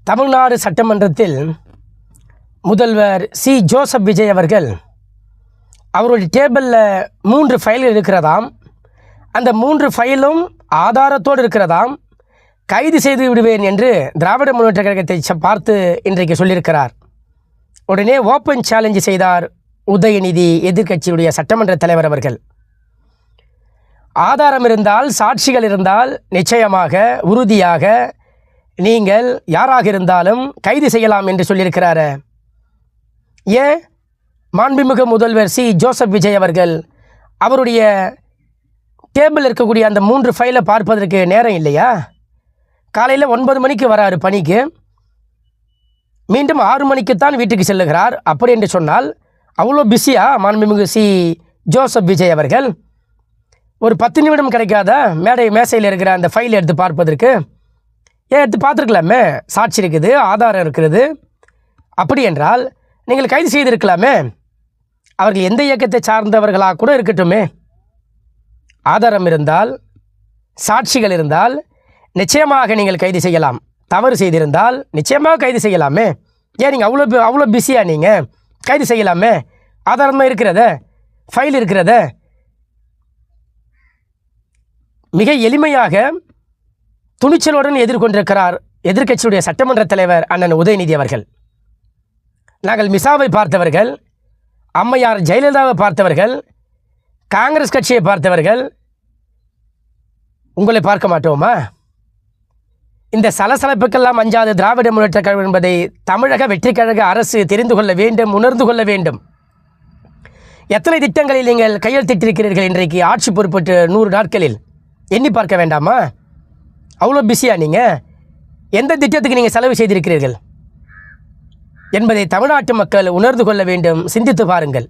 தமிழ்நாடு சட்டமன்றத்தில் முதல்வர் C Joseph Vijay அவர்கள் அவருடைய டேபிளில் 3 ஃபைல்கள் இருக்கிறதாம். அந்த 3 ஃபைலும் ஆதாரத்தோடு இருக்கிறதாம். கைது செய்து விடுவேன் என்று திராவிட முன்னேற்ற கழகத்தை பார்த்து இன்றைக்கு சொல்லியிருக்கிறார். உடனே ஓப்பன் சேலஞ்சு செய்தார் உதயநிதி, எதிர்க்கட்சியுடைய சட்டமன்ற தலைவர் அவர்கள். ஆதாரம் இருந்தால், சாட்சிகள் இருந்தால் நிச்சயமாக உறுதியாக நீங்கள் யாராக இருந்தாலும் கைது செய்யலாம் என்று சொல்லியிருக்கிறாரு. ஏன் மாண்புமிகு முதல்வர் சி ஜோசப் விஜய் அவர்கள் அவருடைய டேபிள் இருக்கக்கூடிய அந்த 3 ஃபைலை பார்ப்பதற்கு நேரம் இல்லையா? காலையில் 9 மணிக்கு வராரு பணிக்கு, மீண்டும் 6 மணிக்குத்தான் வீட்டுக்கு செல்லுகிறார். அப்படி என்று சொன்னால் அவ்வளோ பிஸியா மாண்புமிகு சி ஜோசப் விஜய் அவர்கள்? ஒரு 10 நிமிடம் கிடைக்காத மேசையில் இருக்கிற அந்த ஃபைல் எடுத்து பார்ப்பதற்கு? ஏன் எடுத்து பார்த்துருக்கலாமே, சாட்சி இருக்குது, ஆதாரம் இருக்கிறது. அப்படி என்றால் நீங்கள் கைது செய்திருக்கலாமே. அவர்கள் எந்த இயக்கத்தை சார்ந்தவர்களாக கூட இருக்கட்டுமே, ஆதாரம் இருந்தால், சாட்சிகள் இருந்தால் நிச்சயமாக நீங்கள் கைது செய்யலாம். தவறு செய்திருந்தால் நிச்சயமாக கைது செய்யலாமே. ஏன் நீங்கள் அவ்வளோ பிஸியாக நீங்கள் கைது செய்யலாமே? ஆதாரமாக இருக்கிறத, ஃபைல் இருக்கிறத. மிக எளிமையாக துணிச்சலுடன் எதிர்கொண்டிருக்கிறார் எதிர்க்கட்சியுடைய சட்டமன்ற தலைவர் அண்ணன் உதயநிதி அவர்கள். நாங்கள் மிசாவை பார்த்தவர்கள், அம்மையார் ஜெயலலிதாவை பார்த்தவர்கள், காங்கிரஸ் கட்சியை பார்த்தவர்கள், உங்களை பார்க்க மாட்டோமா? இந்த சலசலப்புக்கெல்லாம் அஞ்சாத திராவிட முன்னேற்ற கழகம் என்பதை தமிழக வெற்றிக் கழக அரசு தெரிந்து கொள்ள வேண்டும், உணர்ந்து கொள்ள வேண்டும். எத்தனை திட்டங்களில் நீங்கள் கையெழுத்திட்டிருக்கிறீர்கள் இன்றைக்கு ஆட்சி பொறுப்பேற்று 100 நாட்களில்? எண்ணி பார்க்க வேண்டாமா? அவ்வளோ பிஸியாக நீங்கள் எந்த திட்டத்துக்கு நீங்கள் செலவு செய்திருக்கிறீர்கள் என்பதை தமிழ்நாட்டு மக்கள் உணர்ந்து கொள்ள வேண்டும். சிந்தித்து பாருங்கள்.